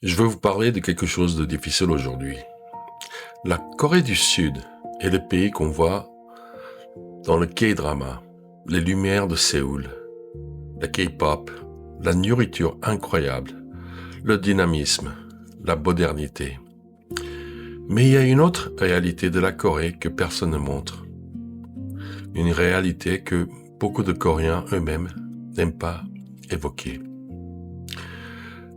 Je veux vous parler de quelque chose de difficile aujourd'hui. La Corée du Sud est le pays qu'on voit dans le K-drama, les lumières de Séoul, le K-pop, la nourriture incroyable, le dynamisme, la modernité. Mais il y a une autre réalité de la Corée que personne ne montre. Une réalité que beaucoup de Coréens eux-mêmes n'aiment pas évoquer.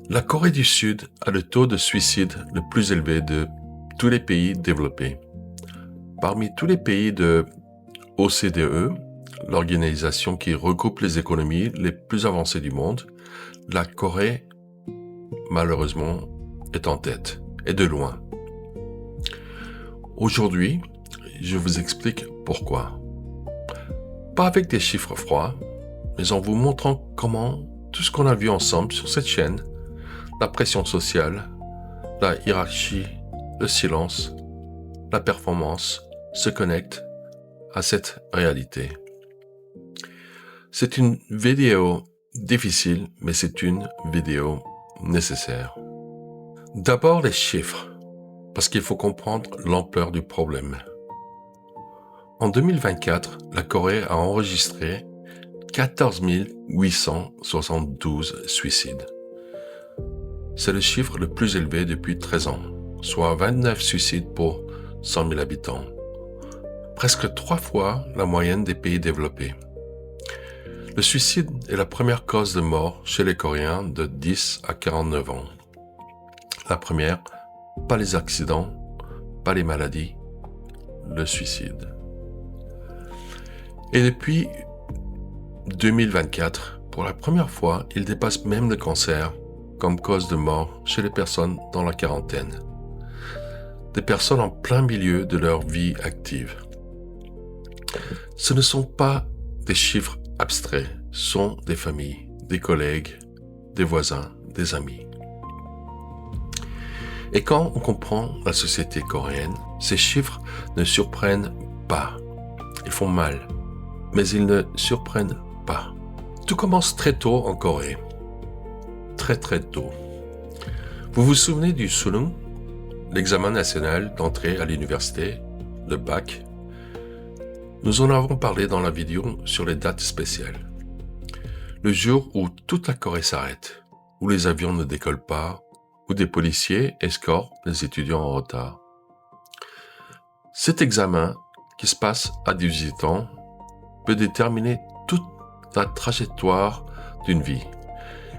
La Corée du Sud a le taux de suicide le plus élevé de tous les pays développés. Parmi tous les pays de OCDE, l'organisation qui regroupe les économies les plus avancées du monde, la Corée, malheureusement, est en tête, et de loin. Aujourd'hui, je vous explique pourquoi. Pas avec des chiffres froids, mais en vous montrant comment tout ce qu'on a vu ensemble sur cette chaîne, la pression sociale, la hiérarchie, le silence, la performance, se connectent à cette réalité. C'est une vidéo difficile, mais c'est une vidéo nécessaire. D'abord les chiffres, parce qu'il faut comprendre l'ampleur du problème. En 2024, la Corée a enregistré 14 872 suicides. C'est le chiffre le plus élevé depuis 13 ans, soit 29 suicides pour 100 000 habitants. Presque 3 fois la moyenne des pays développés. Le suicide est la première cause de mort chez les Coréens de 10 à 49 ans. La première, pas les accidents, pas les maladies, le suicide. Et depuis 2024, pour la première fois, il dépasse même le cancer comme cause de mort chez les personnes dans la quarantaine. Des personnes en plein milieu de leur vie active. Ce ne sont pas des chiffres abstraits, ce sont des familles, des collègues, des voisins, des amis. Et quand on comprend la société coréenne, ces chiffres ne surprennent pas. Ils font mal, mais ils ne surprennent pas. Tout commence très tôt en Corée. Très tôt. Vous vous souvenez du Sunung, l'examen national d'entrée à l'université, le bac? Nous en avons parlé dans la vidéo sur les dates spéciales. Le jour où toute la Corée s'arrête, où les avions ne décollent pas, où des policiers escortent les étudiants en retard. Cet examen, qui se passe à 18 ans, peut déterminer toute la trajectoire d'une vie.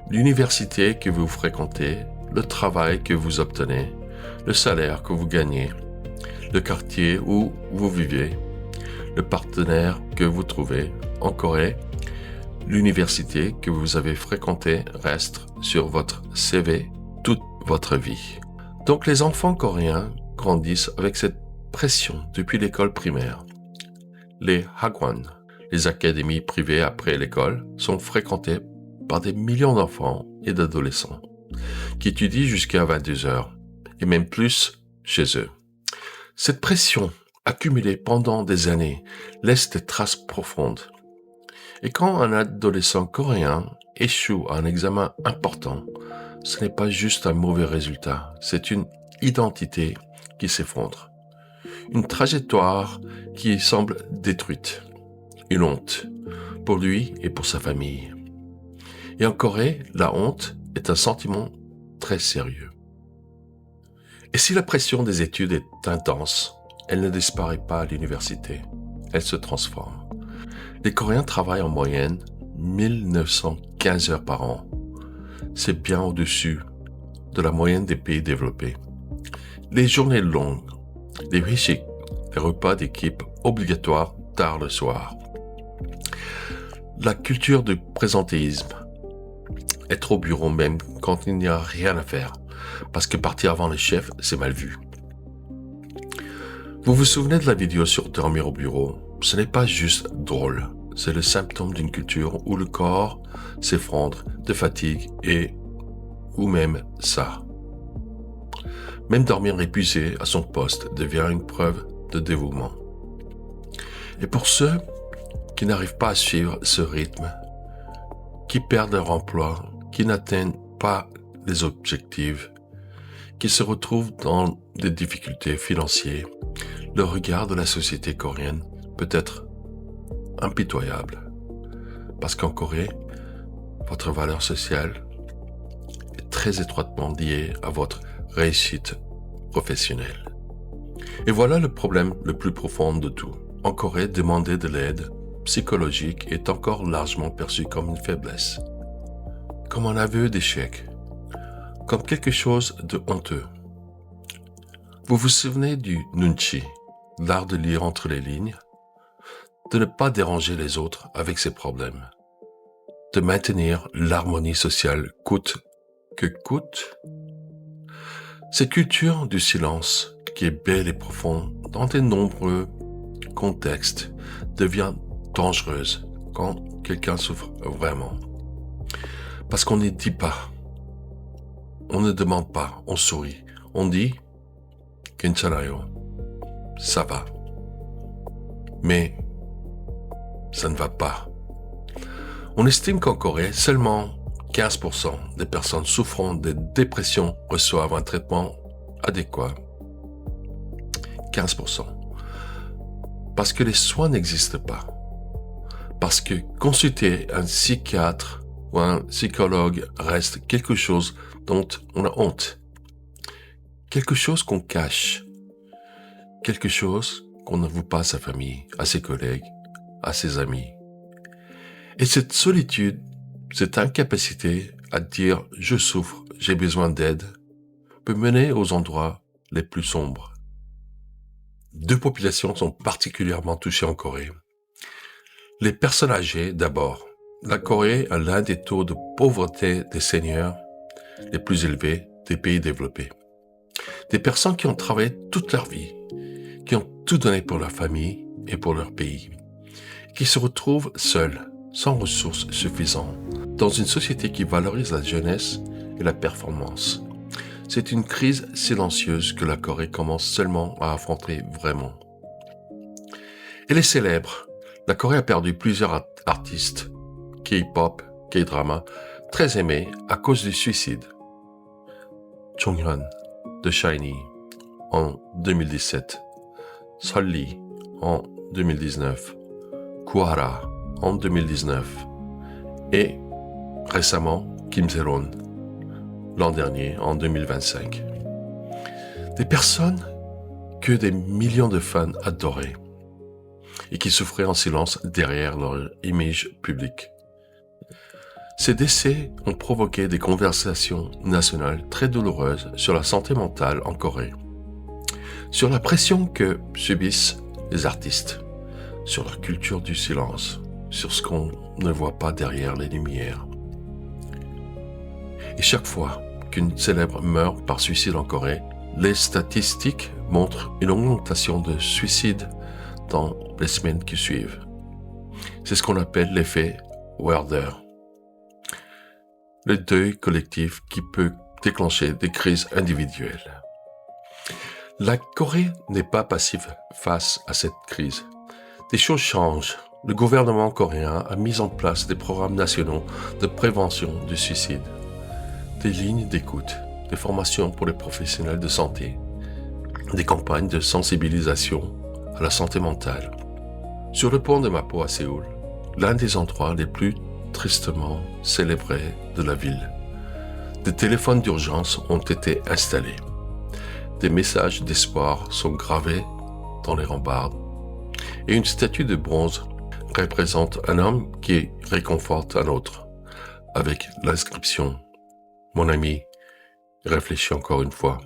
L'université que vous fréquentez, le travail que vous obtenez, le salaire que vous gagnez, le quartier où vous vivez, le partenaire que vous trouvez. En Corée, l'université que vous avez fréquentée reste sur votre CV toute votre vie. Donc les enfants coréens grandissent avec cette pression depuis l'école primaire. Les hagwon, les académies privées après l'école, sont fréquentées par des millions d'enfants et d'adolescents qui étudient jusqu'à 22 heures et même plus chez eux. Cette pression accumulée pendant des années laisse des traces profondes. Et quand un adolescent coréen échoue à un examen important, ce n'est pas juste un mauvais résultat, c'est une identité qui s'effondre. Une trajectoire qui semble détruite. Une honte pour lui et pour sa famille. Et en Corée, la honte est un sentiment très sérieux. Et si la pression des études est intense, elle ne disparaît pas à l'université, elle se transforme. Les Coréens travaillent en moyenne 1915 heures par an. C'est bien au-dessus de la moyenne des pays développés. Les journées longues, les hwishik, les repas d'équipe obligatoires tard le soir. La culture du présentéisme, être au bureau même quand il n'y a rien à faire, parce que partir avant le chef, c'est mal vu. Vous vous souvenez de la vidéo sur dormir au bureau? Ce n'est pas juste drôle, c'est le symptôme d'une culture où le corps s'effondre de fatigue ou même ça. Même dormir épuisé à son poste devient une preuve de dévouement. Et pour ceux qui n'arrivent pas à suivre ce rythme, qui perdent leur emploi, qui n'atteignent pas les objectifs, qui se retrouvent dans des difficultés financières, le regard de la société coréenne peut être impitoyable. Parce qu'en Corée, votre valeur sociale est très étroitement liée à votre réussite professionnelle. Et voilà le problème le plus profond de tout. En Corée, demander de l'aide psychologique est encore largement perçu comme une faiblesse, comme un aveu d'échec, comme quelque chose de honteux. Vous vous souvenez du nunchi, l'art de lire entre les lignes, de ne pas déranger les autres avec ses problèmes, de maintenir l'harmonie sociale coûte que coûte. Cette culture du silence, qui est belle et profonde dans de nombreux contextes, devient dangereuse quand quelqu'un souffre vraiment. Parce qu'on ne dit pas, on ne demande pas, on sourit, on dit « 괜찮아요 », ça va. Mais ça ne va pas. On estime qu'en Corée, seulement 15% des personnes souffrant de dépression reçoivent un traitement adéquat. 15%. Parce que les soins n'existent pas. Parce que consulter un psychiatre ou un psychologue reste quelque chose dont on a honte. Quelque chose qu'on cache. Quelque chose qu'on n'avoue pas à sa famille, à ses collègues, à ses amis. Et cette solitude, cette incapacité à dire « je souffre, j'ai besoin d'aide » peut mener aux endroits les plus sombres. Deux populations sont particulièrement touchées en Corée. Les personnes âgées d'abord. La Corée a l'un des taux de pauvreté des seniors les plus élevés des pays développés. Des personnes qui ont travaillé toute leur vie, qui ont tout donné pour leur famille et pour leur pays, qui se retrouvent seules, sans ressources suffisantes, dans une société qui valorise la jeunesse et la performance. C'est une crise silencieuse que la Corée commence seulement à affronter vraiment. Elle est célèbre. La Corée a perdu plusieurs artistes, K-pop, K-drama, très aimés à cause du suicide. Jonghyun de SHINee en 2017, Sulli en 2019, Kuara en 2019 et récemment Kim Se-ron l'an dernier en 2025. Des personnes que des millions de fans adoraient et qui souffraient en silence derrière leur image publique. Ces décès ont provoqué des conversations nationales très douloureuses sur la santé mentale en Corée, sur la pression que subissent les artistes, sur leur culture du silence, sur ce qu'on ne voit pas derrière les lumières. Et chaque fois qu'une célèbre meurt par suicide en Corée, les statistiques montrent une augmentation de suicides dans les semaines qui suivent. C'est ce qu'on appelle l'effet Werther. Le deuil collectif qui peut déclencher des crises individuelles. La Corée n'est pas passive face à cette crise. Des choses changent. Le gouvernement coréen a mis en place des programmes nationaux de prévention du suicide, des lignes d'écoute, des formations pour les professionnels de santé, des campagnes de sensibilisation à la santé mentale. Sur le pont de Mapo à Séoul, l'un des endroits les plus tristement célébrés de la ville, des téléphones d'urgence ont été installés. Des messages d'espoir sont gravés dans les rambardes et une statue de bronze représente un homme qui réconforte un autre avec l'inscription « Mon ami, réfléchis encore une fois ».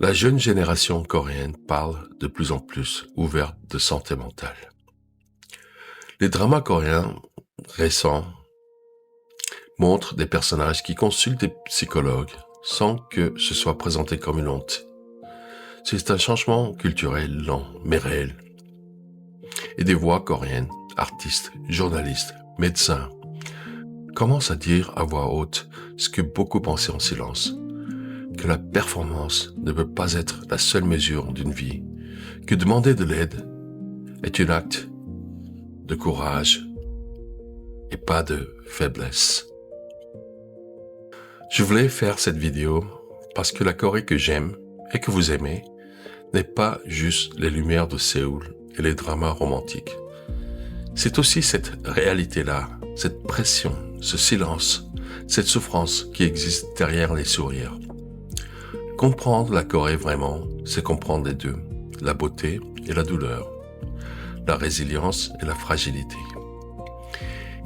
La jeune génération coréenne parle de plus en plus ouverte de santé mentale. Les dramas coréens récents montrent des personnages qui consultent des psychologues sans que ce soit présenté comme une honte. C'est un changement culturel lent mais réel. Et des voix coréennes, artistes, journalistes, médecins, commencent à dire à voix haute ce que beaucoup pensaient en silence, que la performance ne peut pas être la seule mesure d'une vie, que demander de l'aide est un acte de courage et pas de faiblesse. Je voulais faire cette vidéo Parce que la Corée que j'aime et que vous aimez n'est pas juste les lumières de Séoul et les dramas romantiques. C'est aussi cette réalité-là, cette pression, ce silence, cette souffrance qui existe derrière les sourires. Comprendre la Corée vraiment, c'est comprendre les deux, la beauté et la douleur, la résilience et la fragilité.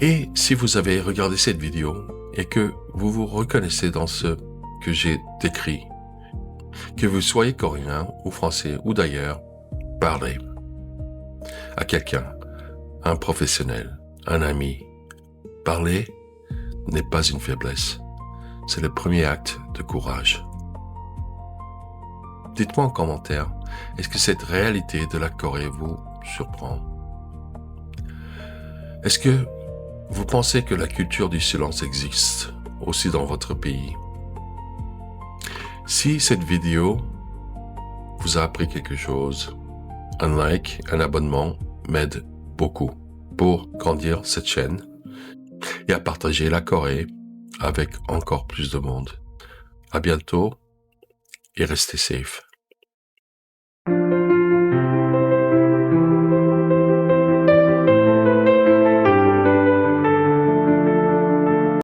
Et si vous avez regardé cette vidéo et que vous vous reconnaissez dans ce que j'ai décrit, que vous soyez coréen ou français ou d'ailleurs, parlez à quelqu'un, un professionnel, un ami. Parler n'est pas une faiblesse, c'est le premier acte de courage. Dites-moi en commentaire, est-ce que cette réalité de la Corée vous surprend? Est-ce que vous pensez que la culture du silence existe aussi dans votre pays? Si cette vidéo vous a appris quelque chose, un like, un abonnement m'aide beaucoup pour grandir cette chaîne et à partager la Corée avec encore plus de monde. À bientôt et restez safe.